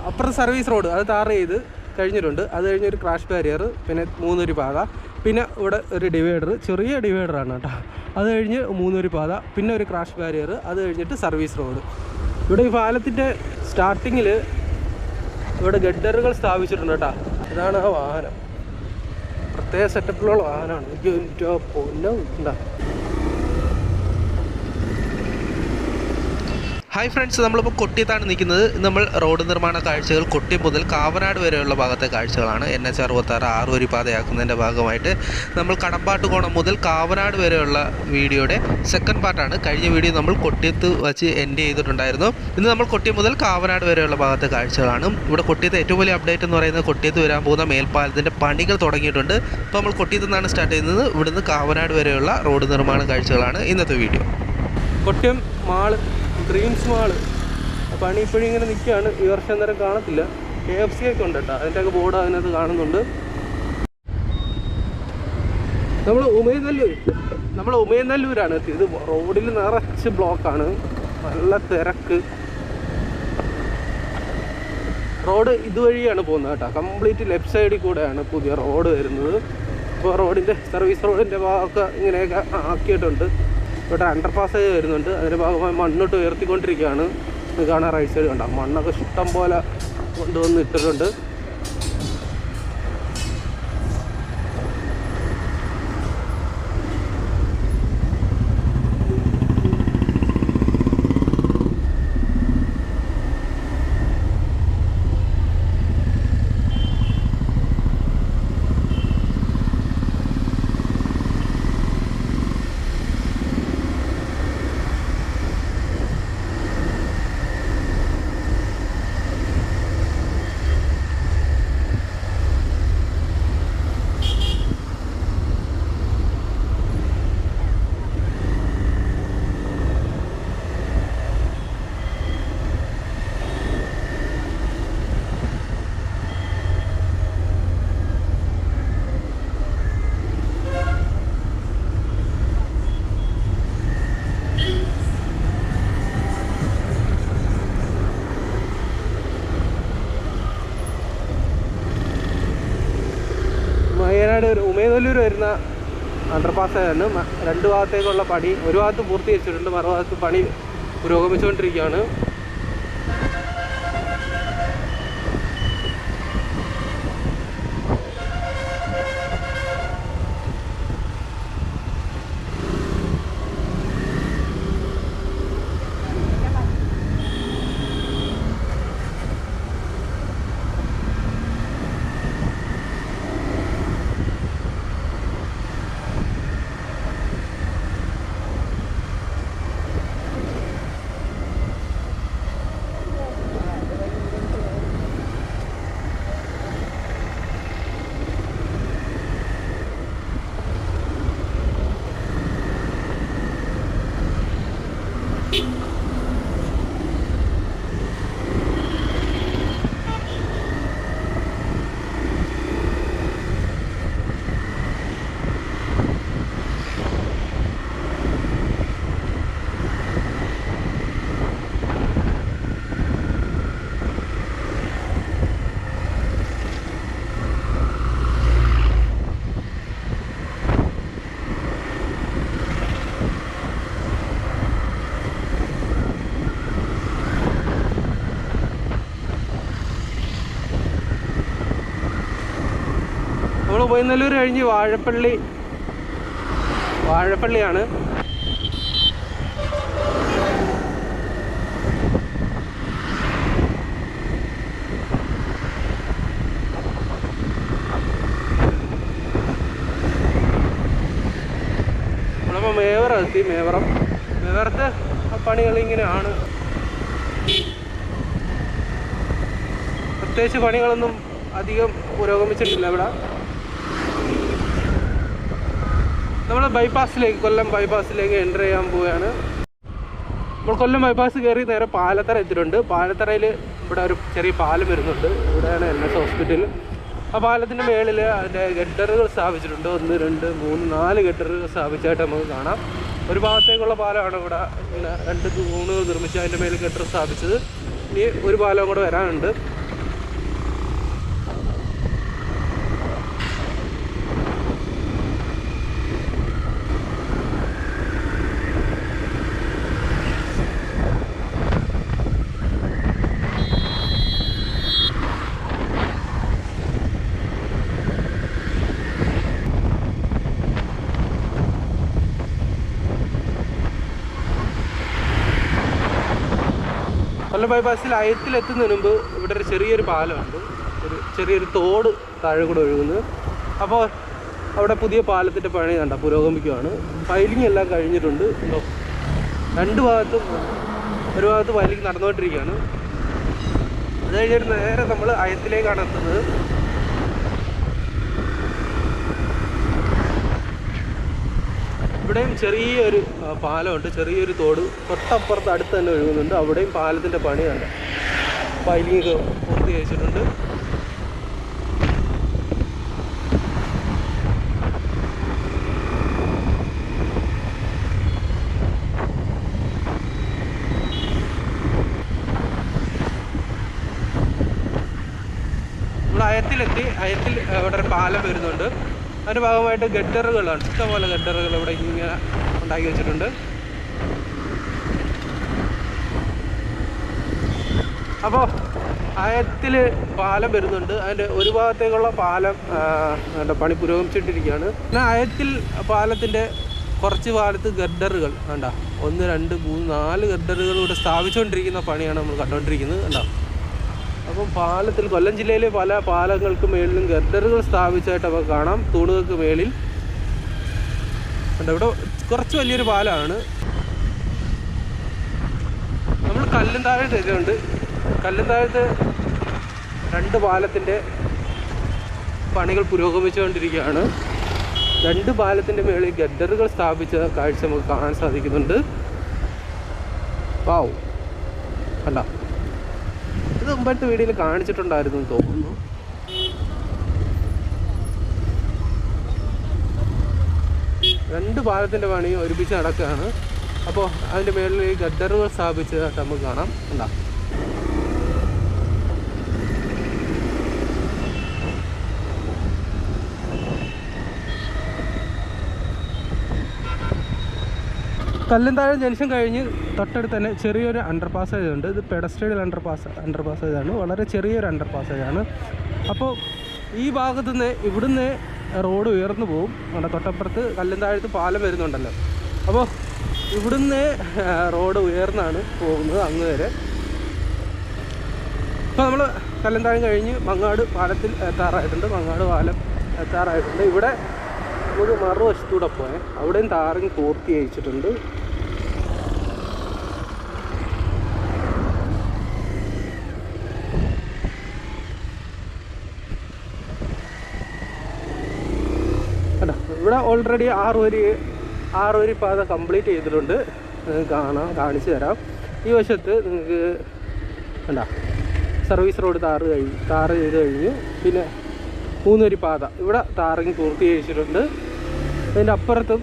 അപ്പുറത്തെ service road അത് tar ചെയ്ത് കഴിഞ്ഞിട്ടുണ്ട്. അത് കഴിഞ്ഞൊരു ക്രാഷ് ബാരിയർ, പിന്നെ 3 പാത, പിന്നെ ഇവിടെ ഒരു ഡിവൈഡർ, ചെറിയ ഡിവൈഡറാണ് കേട്ടോ. അത് കഴിഞ്ഞ് 3 പാത, പിന്നെ ഒരു ക്രാഷ് ബാരിയർ, അത് കഴിഞ്ഞിട്ട് സർവീസ് റോഡ്. ഇവിടെ ഈ പാലത്തിൻ്റെ സ്റ്റാർട്ടിങ്ങിൽ ഇവിടെ ഗഡറുകൾ സ്ഥാപിച്ചിട്ടുണ്ട് കേട്ടോ. ഇതാണ് ആ വാഹനം, പ്രത്യേക സെറ്റപ്പിലുള്ള വാഹനമാണ്. എനിക്ക് പൊന്നോ ഉണ്ടാ. ഹായ് ഫ്രണ്ട്സ്, നമ്മളിപ്പോൾ കൊട്ടിയത്താണ് നിൽക്കുന്നത്. നമ്മൾ റോഡ് നിർമ്മാണ കാഴ്ചകൾ കൊട്ടിയം മുതൽ കാവനാട് വരെയുള്ള ഭാഗത്തെ കാഴ്ചകളാണ്. NH 66 6 പാതയാക്കുന്നതിൻ്റെ ഭാഗമായിട്ട് നമ്മൾ കടമ്പാട്ടുകോണം മുതൽ കാവനാട് വരെയുള്ള വീഡിയോയുടെ സെക്കൻഡ് പാർട്ടാണ്. കഴിഞ്ഞ വീഡിയോ നമ്മൾ കൊട്ടിയത്ത് വച്ച് എൻഡ് ചെയ്തിട്ടുണ്ടായിരുന്നു. ഇന്ന് നമ്മൾ കൊട്ടിയം മുതൽ കാവനാട് വരെയുള്ള ഭാഗത്തെ കാഴ്ചകളാണ്. ഇവിടെ കൊട്ടിയത്തെ ഏറ്റവും വലിയ അപ്ഡേറ്റ് എന്ന് പറയുന്നത് കൊട്ടിയത്ത് വരാൻ പോകുന്ന മേൽപ്പാലത്തിൻ്റെ പണികൾ തുടങ്ങിയിട്ടുണ്ട്. ഇപ്പോൾ നമ്മൾ കൊട്ടിയത്ത് നിന്നാണ് സ്റ്റാർട്ട് ചെയ്യുന്നത്. ഇവിടുന്ന് കാവനാട് വരെയുള്ള റോഡ് നിർമ്മാണ കാഴ്ചകളാണ് ഇന്നത്തെ video. Kottiyam mall, dreams mall പണി ഇപ്പോഴും ഇങ്ങനെ നിൽക്കുകയാണ്. ഈ വർഷം നേരം കാണത്തില്ല. KFC ഒക്കെ ഉണ്ട് കേട്ടോ, അതിൻ്റെയൊക്കെ ബോർഡ് അതിനകത്ത് കാണുന്നുണ്ട്. നമ്മൾ ഉമയനല്ലൂരാണ് എത്തിയത്. റോഡിൽ നിറച്ച് ബ്ലോക്കാണ്, നല്ല തിരക്ക്. റോഡ് ഇതുവഴിയാണ് പോകുന്നത് കേട്ടോ. കംപ്ലീറ്റ് ലെഫ്റ്റ് സൈഡിൽ കൂടെയാണ് പുതിയ റോഡ് വരുന്നത്. ഇപ്പോൾ റോഡിൻ്റെ സർവീസ് റോഡിൻ്റെ ഭാഗമൊക്കെ ഇങ്ങനെയൊക്കെ ആക്കിയിട്ടുണ്ട്. ഇവിടെ അണ്ടർപാസേജ് വരുന്നുണ്ട്. അതിൻ്റെ ഭാഗമായി മണ്ണിട്ട് ഉയർത്തിക്കൊണ്ടിരിക്കുകയാണ്. ഇത് കാണാൻ റൈറ്റ് സൈഡ് കണ്ടോ, മണ്ണൊക്കെ ഇഷ്ടം പോലെ കൊണ്ടുവന്ന് ഇട്ടിട്ടുണ്ട്. ഉമയനല്ലൂർ വരുന്ന അണ്ടർപാസാണ്. 2 ഭാഗത്തേക്കുള്ള പണി ഒരു ഭാഗത്ത് പൂർത്തീകരിച്ചിട്ടുണ്ട്, മറുഭാഗത്ത് പണി പുരോഗമിച്ചുകൊണ്ടിരിക്കുകയാണ്. ഉമയനല്ലൂർ കഴിഞ്ഞ് വാഴപ്പള്ളിയാണ്. നമ്മളിപ്പോൾ മേവറം എത്തി. മേവറത്തെ പണികളിങ്ങനെയാണ്. പ്രത്യേകിച്ച് പണികളൊന്നും അധികം പുരോഗമിച്ചിട്ടില്ല ഇവിടെ. നമ്മൾ കൊല്ലം ബൈപ്പാസിലേക്ക് എൻ്റർ ചെയ്യാൻ പോവുകയാണ്. നമ്മൾ കൊല്ലം ബൈപ്പാസ് കയറി നേരെ പാലത്തറ എത്തിയിട്ടുണ്ട്. പാലത്തറയിൽ ഇവിടെ ഒരു ചെറിയ പാലം വരുന്നുണ്ട്. ഇവിടെയാണ് NS ഹോസ്പിറ്റൽ. ആ പാലത്തിൻ്റെ മേളിൽ അതിൻ്റെ ഗഡറുകൾ സ്ഥാപിച്ചിട്ടുണ്ട്. 1 2 3 4 ഗഡറുകൾ സ്ഥാപിച്ചായിട്ട് നമുക്ക് കാണാം. ഒരു ഭാഗത്തേക്കുള്ള പാലമാണ് ഇവിടെ ഇങ്ങനെ 2 തൂണുകൾ നിർമ്മിച്ച് അതിൻ്റെ മേളിൽ ഗഡർ സ്ഥാപിച്ചത്. ഇനി ഒരു പാലം കൂടെ വരാനുണ്ട്. കൊല്ലം ബൈപ്പാസിൽ അയത്തിലെത്തുന്നതിന് മുമ്പ് ഇവിടെ ഒരു ചെറിയൊരു പാലമുണ്ട്, ചെറിയൊരു തോട് താഴെ കൂടെ ഒഴുകുന്നത്. അപ്പോൾ അവിടെ പുതിയ പാലത്തിൻ്റെ പണി കണ്ട പുരോഗമിക്കുകയാണ്. ഫൈലിംഗ് എല്ലാം കഴിഞ്ഞിട്ടുണ്ട്. രണ്ട് ഭാഗത്തും ഒരു ഭാഗത്ത് ഫൈലിംഗ് നടന്നുകൊണ്ടിരിക്കുകയാണ്. അത് കഴിഞ്ഞിട്ട് നേരെ നമ്മൾ അയത്തിലേക്കാണ് എത്തുന്നത്. ഇവിടെയും ചെറിയൊരു പാലമുണ്ട്, ചെറിയൊരു തോട് തൊട്ടപ്പുറത്ത് അടുത്ത് തന്നെ ഒഴുകുന്നുണ്ട്. അവിടെയും പാലത്തിൻ്റെ പണി കണ്ട ഫൈലിംഗ് പൂർത്തീകരിച്ചിട്ടുണ്ട്. നമ്മൾ അയത്തിലെത്തി. അയത്തിൽ ഇവിടെ ഒരു പാലം വരുന്നുണ്ട്. അതിൻ്റെ ഭാഗമായിട്ട് ഗഡറുകളാണ്, ഇഷ്ടംപോലെ ഗഡറുകൾ ഇവിടെ ഇങ്ങനെ ഉണ്ടാക്കി വെച്ചിട്ടുണ്ട്. അപ്പോൾ അയത്തിൽ പാലം വരുന്നുണ്ട്. അതിൻ്റെ ഒരു ഭാഗത്തേക്കുള്ള പാലം പണി പുരോഗമിച്ചിട്ടിരിക്കുകയാണ്. പിന്നെ അയത്തിൽ പാലത്തിൻ്റെ കുറച്ച് ഭാഗത്ത് ഗഡറുകൾ വേണ്ട 1 2 3 4 ഗഡറുകൾ ഇവിടെ സ്ഥാപിച്ചുകൊണ്ടിരിക്കുന്ന പണിയാണ് നമ്മൾ കണ്ടുകൊണ്ടിരിക്കുന്നത്. കണ്ടോ? അപ്പം പാലത്തിൽ കൊല്ലം ജില്ലയിലെ പല പാലങ്ങൾക്ക് മേളിലും ഗർഡറുകൾ സ്ഥാപിച്ചായിട്ട് നമുക്ക് കാണാം. തൂണുകൾക്ക് മേളിൽ ഇവിടെ കുറച്ച് വലിയൊരു പാലമാണ്. നമ്മൾ കല്ലുംതാഴത്ത് എത്തിയിട്ടുണ്ട്. കല്ലുംതാഴത്ത് 2 പാലത്തിൻ്റെ പണികൾ പുരോഗമിച്ചുകൊണ്ടിരിക്കുകയാണ്. 2 പാലത്തിൻ്റെ മേളിൽ ഗർഡറുകൾ സ്ഥാപിച്ച കാഴ്ച നമുക്ക് കാണാൻ സാധിക്കുന്നുണ്ട്. വാവ്, കണ്ട, ഇത് മുമ്പത്തെ വീഡിയോയിൽ കാണിച്ചിട്ടുണ്ടായിരുന്നു എന്ന് തോന്നുന്നു. രണ്ട് പാലത്തിൻ്റെ പണിയും ഒരുമിച്ച് നടക്കുകയാണ്. അപ്പോൾ അതിൻ്റെ മേളിൽ ഈ ഗഡറുകൾ സ്ഥാപിച്ചതായിട്ട് നമുക്ക് കാണാം. കണ്ടോ? കല്ലുംതാഴം ജംഗ്ഷൻ കഴിഞ്ഞ് തൊട്ടടുത്ത് തന്നെ ചെറിയൊരു അണ്ടർ പാസേജ് ഉണ്ട്. ഇത് പെഡസ്ട്രിയൽ അണ്ടർ പാസേജാണ്, വളരെ ചെറിയൊരു അണ്ടർ പാസേജാണ്. അപ്പോൾ ഈ ഭാഗത്തു നിന്ന് ഇവിടുന്ന് റോഡ് ഉയർന്നു പോകും. അവിടെ തൊട്ടപ്പുറത്ത് കല്ലുംതാഴത്ത് പാലം വരുന്നുണ്ടല്ലോ. അപ്പോൾ ഇവിടുന്ന് റോഡ് ഉയർന്നാണ് പോകുന്നത് അങ്ങ് വരെ. ഇപ്പോൾ നമ്മൾ കല്ലുംതാഴം കഴിഞ്ഞ് മങ്ങാട് പാലത്തിൽ എത്താറായിട്ടുണ്ട്. മങ്ങാട് പാലം എത്താറായിട്ടുണ്ട്. ഇവിടെ നമുക്ക് മറുവശത്തൂടെ പോയാൽ അവിടെയും ടാറിങ് പൂർത്തീകരിച്ചിട്ടുണ്ട്. കേട്ടോ, ഇവിടെ ഓൾറെഡി 6 വരി പാത കംപ്ലീറ്റ് ചെയ്തിട്ടുണ്ട്. കാണിച്ചു തരാം. ഈ വശത്ത് നിങ്ങൾക്ക് കണ്ടോ സർവീസ് റോഡ് ടാർ ചെയ്ത് കഴിഞ്ഞു. പിന്നെ 3 വരി പാത ഇവിടെ ടാറിങ് പൂർത്തീകരിച്ചിട്ടുണ്ട്. അതിൻ്റെ അപ്പുറത്തും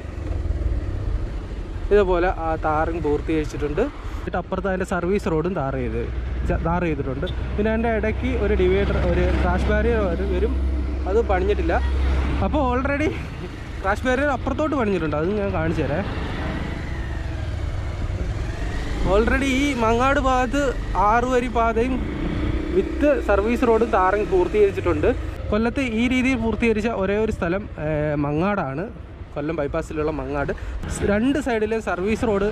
ഇതുപോലെ ആ ടാറിങ് പൂർത്തീകരിച്ചിട്ടുണ്ട്. എന്നിട്ട് അപ്പുറത്ത് അതിൻ്റെ സർവീസ് റോഡും ടാർ ചെയ്തിട്ടുണ്ട്. പിന്നെ അതിൻ്റെ ഇടയ്ക്ക് ഒരു ഡിവൈഡർ, ഒരു ക്രാഷ് ബാരിയർ വരും, അത് പണിഞ്ഞിട്ടില്ല. അപ്പോൾ ഓൾറെഡി ക്രാഷ് ബാരിയർ അപ്പുറത്തോട്ട് പണിഞ്ഞിട്ടുണ്ട്, അത് ഞാൻ കാണിച്ചു തരാം. ഓൾറെഡി ഈ മങ്ങാട് ഭാഗത്ത് 6 വരി പാതയും വിത്ത് സർവീസ് റോഡും ടാറിങ് പൂർത്തീകരിച്ചിട്ടുണ്ട്. കൊല്ലത്ത് ഈ രീതിയിൽ പൂർത്തീകരിച്ച ഒരേ ഒരു സ്ഥലം മങ്ങാടാണ്, കൊല്ലം ബൈപ്പാസിലുള്ള മങ്ങാട്. 2 സൈഡിലും സർവീസ് റോഡ്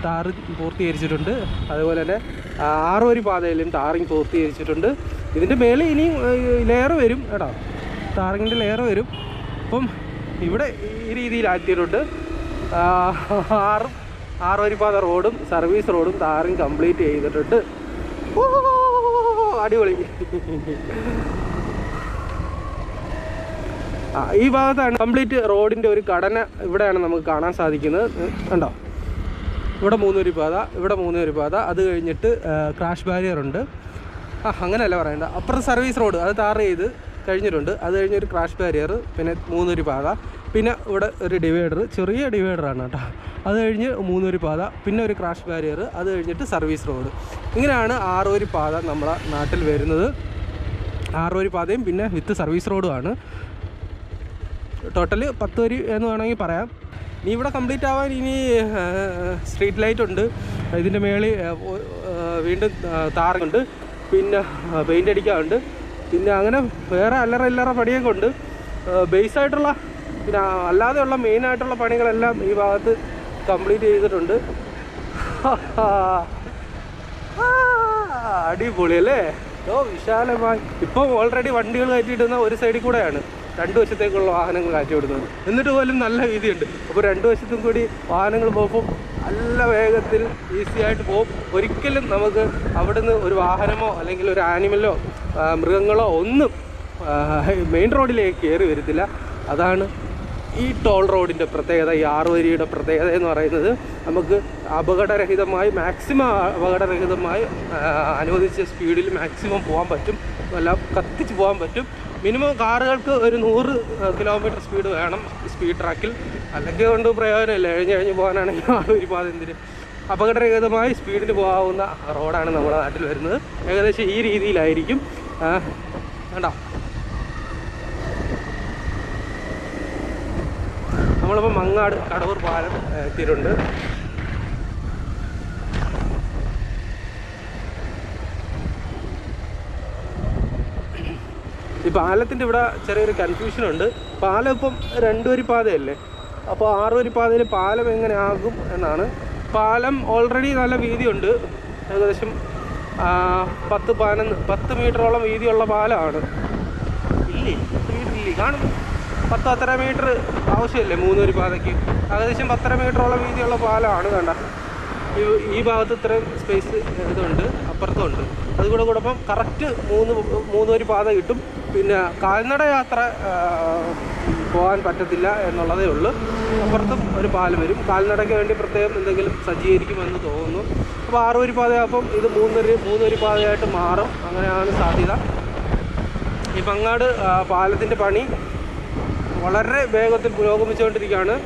ടാറിങ് പൂർത്തീകരിച്ചിട്ടുണ്ട്. അതുപോലെ തന്നെ 6 വരി പാതയിലും ടാറിങ് പൂർത്തീകരിച്ചിട്ടുണ്ട്. ഇതിൻ്റെ മേളിൽ ഇനിയും ലെയർ വരും കേട്ടോ, ടാറിങ്ങിൻ്റെ ലെയർ വരും. അപ്പം ഇവിടെ ഈ രീതിയിലാക്കിയിട്ടുണ്ട്. 6 വരി പാത റോഡും സർവീസ് റോഡും ടാറിങ് കംപ്ലീറ്റ് ചെയ്തിട്ടുണ്ട്. അടിപൊളി. ഈ ഭാഗത്താണ് കംപ്ലീറ്റ് റോഡിൻ്റെ ഒരു ഘടന. ഇവിടെയാണ് നമുക്ക് കാണാൻ സാധിക്കുന്നത്. കണ്ടോ, ഇവിടെ 3 വരി പാത, ഇവിടെ 3 വരി പാത, അത് കഴിഞ്ഞിട്ട് ക്രാഷ് ബാരിയർ ഉണ്ട്. അങ്ങനെയല്ല പറയണ്ട, അപ്പുറം സർവീസ് റോഡ് അത് ടാർ ചെയ്ത് കഴിഞ്ഞിട്ടുണ്ട്. അത് കഴിഞ്ഞൊരു ക്രാഷ് ബാരിയർ, പിന്നെ 3 വരി പാത, പിന്നെ ഇവിടെ ഒരു ഡിവൈഡർ, ചെറിയ ഡിവൈഡറാണ് കേട്ടോ. അത് കഴിഞ്ഞ് 3 വരി പാത, പിന്നെ ഒരു ക്രാഷ് ബാരിയർ, അത് കഴിഞ്ഞിട്ട് സർവീസ് റോഡ്. ഇങ്ങനെയാണ് 6 വരി പാത നമ്മളെ നാട്ടിൽ വരുന്നത്. 6 വരി പാതയും പിന്നെ വിത്ത് സർവീസ് റോഡുമാണ്. ടോട്ടല് 10 വരി എന്ന് വേണമെങ്കിൽ പറയാം. ഇനി ഇവിടെ കംപ്ലീറ്റ് ആവാൻ ഇനി സ്ട്രീറ്റ് ലൈറ്റ് ഉണ്ട്, ഇതിൻ്റെ മേളിൽ വീണ്ടും താറുണ്ട്, പിന്നെ പെയിൻ്റ് അടിക്കാറുണ്ട്, പിന്നെ അങ്ങനെ വേറെ അല്ലറ പണിയൊക്കെ ഉണ്ട്. ബേസായിട്ടുള്ള പിന്നെ അല്ലാതെയുള്ള മെയിനായിട്ടുള്ള പണികളെല്ലാം ഈ ഭാഗത്ത് കംപ്ലീറ്റ് ചെയ്തിട്ടുണ്ട്. അടിപൊളി അല്ലേ? വിശാലമായി. ഇപ്പം ഓൾറെഡി വണ്ടികൾ കയറ്റിയിടുന്ന ഒരു സൈഡിൽ കൂടെയാണ് രണ്ട് വശത്തേക്കുള്ള വാഹനങ്ങൾ കയറ്റിവിടുന്നത്. എന്നിട്ട് പോലും നല്ല വീതിയുണ്ട്. അപ്പോൾ രണ്ട് വശത്തും കൂടി വാഹനങ്ങൾ പോകുമ്പോൾ നല്ല വേഗത്തിൽ ഈസി ആയിട്ട് പോകും. ഒരിക്കലും നമുക്ക് അവിടുന്ന് ഒരു വാഹനമോ അല്ലെങ്കിൽ ഒരു ആനിമലോ മൃഗങ്ങളോ ഒന്നും മെയിൻ റോഡിലേക്ക് കയറി വരത്തില്ല. അതാണ് ഈ ടോൾ റോഡിൻ്റെ പ്രത്യേകത. ഈ 6 വരിയുടെ പ്രത്യേകത എന്ന് പറയുന്നത് നമുക്ക് അപകടരഹിതമായി മാക്സിമം അപകടരഹിതമായി അനുവദിച്ച സ്പീഡിൽ മാക്സിമം പോകാൻ പറ്റും. എല്ലാം കത്തിച്ച് പോകാൻ പറ്റും. മിനിമം കാറുകൾക്ക് ഒരു 100 കിലോമീറ്റർ സ്പീഡ് വേണം സ്പീഡ് ട്രാക്കിൽ. അല്ലെങ്കിൽ കൊണ്ട് പ്രയോജനമില്ല. കഴിഞ്ഞ് പോകാനാണെങ്കിൽ ഒരു പാത എന്തിന്. അപകടരഹിതമായി സ്പീഡിന് പോകാവുന്ന റോഡാണ് നമ്മുടെ നാട്ടിൽ വരുന്നത്. ഏകദേശം ഈ രീതിയിലായിരിക്കും. വേണ്ട, നമ്മളിപ്പോൾ മങ്ങാട് കടവൂർ പാലം എത്തിയിട്ടുണ്ട്. ഈ പാലത്തിൻ്റെ ഇവിടെ ചെറിയൊരു കൺഫ്യൂഷനുണ്ട്. പാലം ഇപ്പം 2 വരി പാതയല്ലേ, അപ്പോൾ 6 വരി പാതയിൽ പാലം എങ്ങനെ ആകും എന്നാണ്. പാലം ഓൾറെഡി നല്ല വീതിയുണ്ട്. ഏകദേശം 10 മീറ്ററോളം വീതിയുള്ള പാലമാണ്. ഇല്ലേ, 10 മീറ്റർ ഇല്ലേ കാണും. 10 മീറ്റർ ആവശ്യമില്ലേ 3 വരി പാതയ്ക്ക്? ഏകദേശം 10 മീറ്ററോളം വീതിയുള്ള പാലമാണ്. കണ്ട ഈ ഭാഗത്ത് ഇത്രയും സ്പേസ് ഇതുണ്ട്, അപ്പുറത്തുണ്ട്. അതുകൂടെ കൂടപ്പം കറക്റ്റ് 3 വരി പാത കിട്ടും. പിന്നെ കാൽനട യാത്ര പോകാൻ പറ്റത്തില്ല എന്നുള്ളതേ ഉള്ളൂ. അപ്പുറത്തും ഒരു പാലം വരും. കാൽനടയ്ക്ക് വേണ്ടി പ്രത്യേകം എന്തെങ്കിലും സജ്ജീകരിക്കുമെന്ന് തോന്നുന്നു. അപ്പോൾ 6 വരി പാതയാകുമ്പം ഇത് 3 വരി പാതയായിട്ട് മാറും. അങ്ങനെയാണ് സാധ്യത. ഈ മങ്ങാട് പാലത്തിൻ്റെ പണി വളരെ വേഗത്തിൽ പുരോഗമിച്ചുകൊണ്ടിരിക്കുകയാണ്.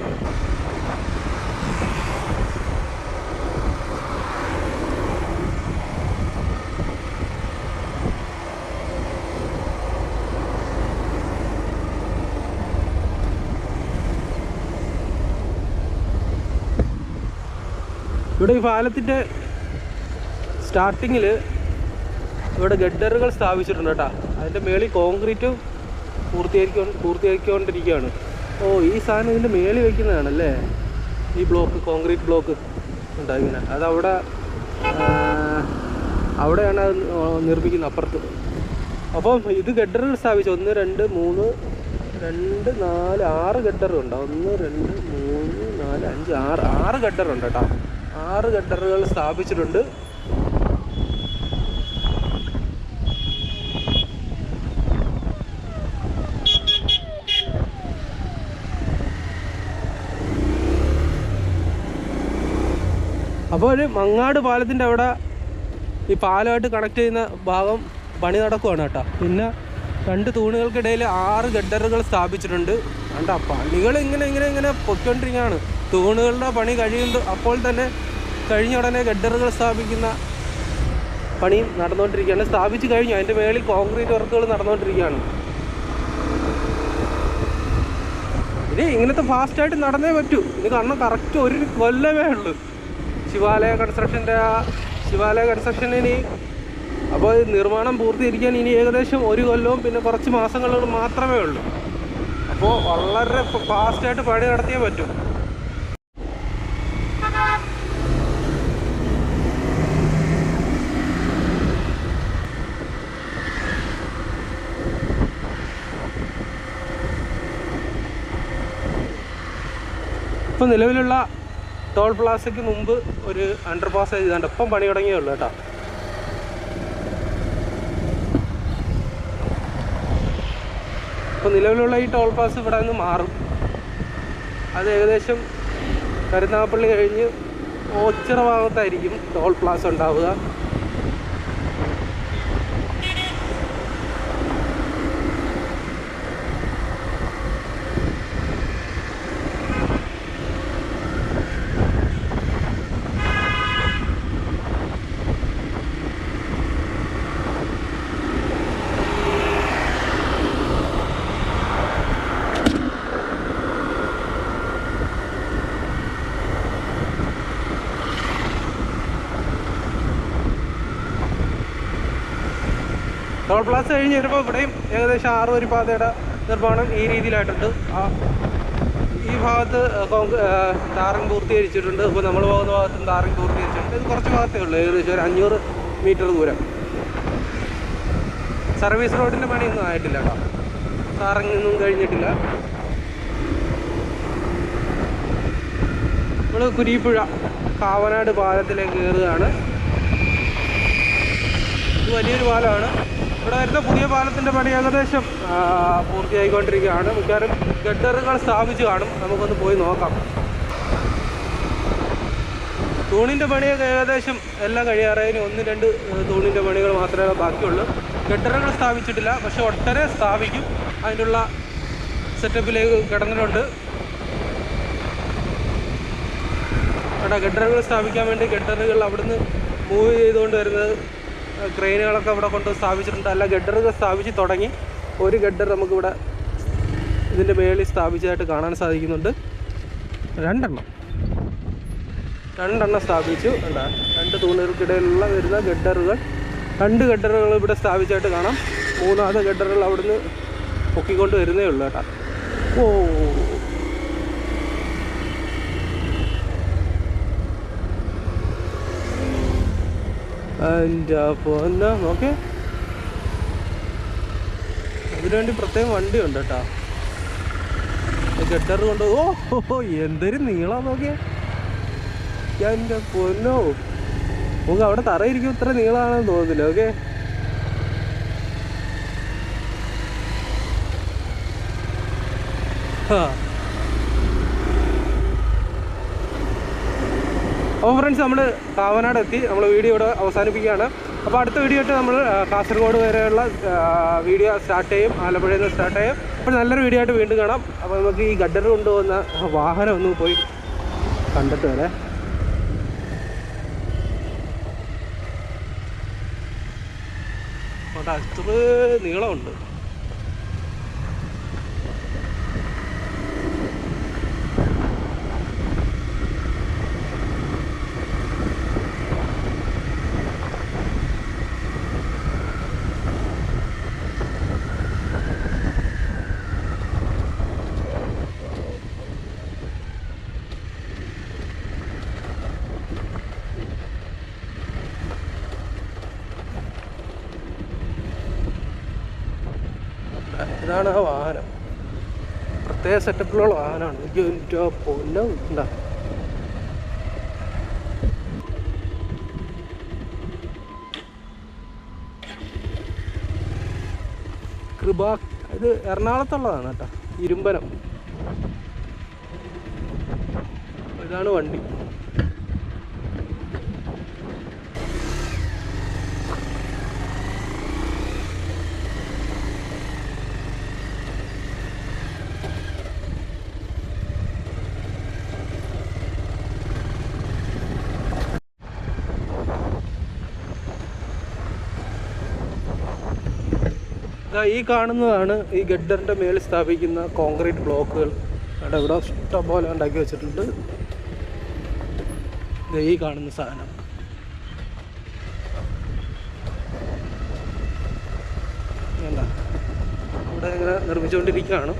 ഇവിടെ ഈ പാലത്തിൻ്റെ സ്റ്റാർട്ടിങ്ങിൽ ഇവിടെ ഗഡറുകൾ സ്ഥാപിച്ചിട്ടുണ്ട് കേട്ടോ. അതിൻ്റെ മേളിൽ കോൺക്രീറ്റ് പൂർത്തീകരിക്കൊണ്ടിരിക്കുകയാണ്. ഈ സാധനം ഇതിൻ്റെ മേളിൽ വയ്ക്കുന്നതാണല്ലേ ഈ ബ്ലോക്ക്, കോൺക്രീറ്റ് ബ്ലോക്ക് ഉണ്ടാകുന്നത്. അതവിടെ അവിടെയാണ് അത് നിർമ്മിക്കുന്നത്, അപ്പുറത്ത്. അപ്പം ഇത് ഗഡറുകൾ സ്ഥാപിച്ചു. 1 2 3 2 4 6 ഗഡറുണ്ട്. 1 2 3 4 5 6 ഗഡറുണ്ട് കേട്ടോ. 6 ഗഡറുകൾ സ്ഥാപിച്ചിട്ടുണ്ട്. അപ്പോൾ ഒരു മങ്ങാട് പാലത്തിൻ്റെ അവിടെ ഈ പാലമായിട്ട് കണക്ട് ചെയ്യുന്ന ഭാഗം പണി നടക്കുവാണ് കേട്ടോ. പിന്നെ 2 തൂണുകൾക്കിടയിൽ 6 ഗഡറുകൾ സ്ഥാപിച്ചിട്ടുണ്ട്. കണ്ട പണികൾ ഇങ്ങനെ പൊയ്ക്കൊണ്ടിരിക്കുകയാണ്. തൂണുകളുടെ പണി കഴിയുന്നത് അപ്പോൾ തന്നെ കഴിഞ്ഞ ഉടനെ ഗഡറുകൾ സ്ഥാപിക്കുന്ന പണി നടന്നുകൊണ്ടിരിക്കുകയാണ്. സ്ഥാപിച്ച് കഴിഞ്ഞു. അതിൻ്റെ മേളിൽ കോൺക്രീറ്റ് വർക്കുകൾ നടന്നുകൊണ്ടിരിക്കുകയാണ്. ഇനി ഇങ്ങനത്തെ ഫാസ്റ്റായിട്ട് നടന്നേ പറ്റൂ. ഇത് കാരണം കറക്റ്റ് 1 കൊല്ലമേ ഉള്ളൂ ശിവാലയ കൺസ്ട്രക്ഷനിനി. അപ്പോൾ നിർമ്മാണം പൂർത്തീകരിക്കാൻ ഇനി ഏകദേശം 1 കൊല്ലവും പിന്നെ കുറച്ച് മാസങ്ങളും മാത്രമേ ഉള്ളൂ. അപ്പോൾ വളരെ ഫാസ്റ്റായിട്ട് പണി നടത്തിയേ പറ്റും. ഇപ്പോൾ നിലവിലുള്ള ടോൾ പ്ലാസയ്ക്ക് മുമ്പ് ഒരു അണ്ടർ പാസ് ചെയ്തുകൊണ്ട് ഇപ്പം പണി തുടങ്ങിയേ ഉള്ളൂ കേട്ടോ. ഇപ്പോൾ നിലവിലുള്ള ഈ ടോൾ പ്ലാസ് ഇവിടെ നിന്ന് മാറും. അത് ഏകദേശം കരുനാഗപ്പള്ളി കഴിഞ്ഞ് ഓച്ചിറ ഭാഗത്തായിരിക്കും ടോൾ പ്ലാസ ഉണ്ടാവുക. ടോൾ പ്ലാസ കഴിഞ്ഞ് വരുമ്പോൾ ഇവിടെയും ഏകദേശം 6 വരി പാതയുടെ നിർമ്മാണം ഈ രീതിയിലായിട്ടുണ്ട്. ഈ ഭാഗത്ത് ടാറിങ് പൂർത്തീകരിച്ചിട്ടുണ്ട്. ഇപ്പോൾ നമ്മൾ പോകുന്ന ഭാഗത്തും ടാറിങ് പൂർത്തീകരിച്ചിട്ടുണ്ട്. ഇത് കുറച്ച് ഭാഗത്തേ ഉള്ളൂ, ഏകദേശം ഒരു 500 മീറ്റർ ദൂരം. സർവീസ് റോഡിൻ്റെ പണിയൊന്നും ആയിട്ടില്ല കേട്ടോ, ടാറിങ്ങൊന്നും കഴിഞ്ഞിട്ടില്ല. നമ്മൾ കുരീപ്പുഴ കാവനാട് പാലത്തിലേക്ക് കയറുകയാണ്. ഇത് വലിയൊരു പാലമാണ്. ഇവിടെ വരുന്ന പുതിയ പാലത്തിൻ്റെ പണി ഏകദേശം പൂർത്തിയായിക്കൊണ്ടിരിക്കുകയാണ്. മിക്കവാറും ഗഡറുകൾ സ്ഥാപിച്ച് കാണും. നമുക്കൊന്ന് പോയി നോക്കാം. തൂണിൻ്റെ പണിയൊക്കെ ഏകദേശം എല്ലാം കഴിയാറായതിന് 1-2 തൂണിൻ്റെ പണികൾ മാത്രമേ ബാക്കിയുള്ളൂ. ഗഡറുകൾ സ്ഥാപിച്ചിട്ടില്ല, പക്ഷെ ഒട്ടരെ സ്ഥാപിക്കും. അതിനുള്ള സെറ്റപ്പിലേക്ക് കിടന്നിട്ടുണ്ട്. അവിടെ ഗഡറുകൾ സ്ഥാപിക്കാൻ വേണ്ടി ഗഡറുകൾ അവിടുന്ന് മൂവ് ചെയ്തുകൊണ്ട് വരുന്നത് ക്രെയിനുകളൊക്കെ അവിടെ കൊണ്ട് സ്ഥാപിച്ചിട്ടുണ്ട്. അല്ല, ഗഡറുകൾ സ്ഥാപിച്ച് തുടങ്ങി. ഒരു ഗഡർ നമുക്കിവിടെ ഇതിൻ്റെ മേളിൽ സ്ഥാപിച്ചതായിട്ട് കാണാൻ സാധിക്കുന്നുണ്ട്. 2 എണ്ണം സ്ഥാപിച്ചു. എന്താ 2 തൂണുകൾക്കിടയിലുള്ള വരുന്ന ഗഡറുകൾ, 2 ഗഡറുകൾ ഇവിടെ സ്ഥാപിച്ചായിട്ട് കാണാം. 3ാമത്തെ ഗഡറുകൾ അവിടുന്ന് പൊക്കിക്കൊണ്ട് വരുന്നേ ഉള്ളൂ കേട്ടോ. ഓ, എൻ്റെ പൊന്നോ, നോക്കേ, അതിനുവേണ്ടി പ്രത്യേകം വണ്ടിയുണ്ട് കേട്ടോ. ഗഡർ കൊണ്ട് ഓ എന്തൊരു നീളാ നോക്കിയേ. എൻ്റെ പൊന്നോ, നമുക്ക് അവിടെ തറയിരിക്കും ഇത്ര നീളമാണെന്ന് തോന്നുന്നില്ല. ഓക്കെ, അപ്പോൾ ഫ്രണ്ട്സ്, നമ്മൾ കാവനാട് എത്തി. നമ്മൾ വീഡിയോ ഇവിടെ അവസാനിപ്പിക്കുകയാണ്. അപ്പോൾ അടുത്ത വീഡിയോ ആയിട്ട് നമ്മൾ കാസർഗോഡ് വരെയുള്ള വീഡിയോ സ്റ്റാർട്ട് ചെയ്യും. ആലപ്പുഴയിൽ നിന്ന് സ്റ്റാർട്ട് ചെയ്യും. അപ്പോൾ നല്ലൊരു വീഡിയോ ആയിട്ട് വീണ്ടും കാണാം. അപ്പോൾ നമുക്ക് ഈ ഗഡർ കൊണ്ടുപോകുന്ന വാഹനം ഒന്ന് പോയി കണ്ടിട്ട് വരെ. അവിടെ അത്ര നീളമുണ്ട്. ഇതാണ് ആ വാഹനം. പ്രത്യേക സെറ്റപ്പിലുള്ള വാഹനമാണ്. എനിക്ക് പൊന്നോ ഉണ്ടാ. കൃപ, ഇത് എറണാകുളത്തുള്ളതാണ് കേട്ടോ, ഇരുമ്പനം. ഇതാണ് വണ്ടി. ഈ കാണുന്നതാണ് ഈ ഗഡറിൻ്റെ മേളിൽ സ്ഥാപിക്കുന്ന കോൺക്രീറ്റ് ബ്ലോക്കുകൾ. അവിടെ ഇവിടെ ഇഷ്ടം പോലെ ഉണ്ടാക്കി വെച്ചിട്ടുണ്ട്. ഈ കാണുന്ന സാധനം എന്താ ഇവിടെ ഇങ്ങനെ നിർമ്മിച്ചുകൊണ്ടിരിക്കുകയാണ്.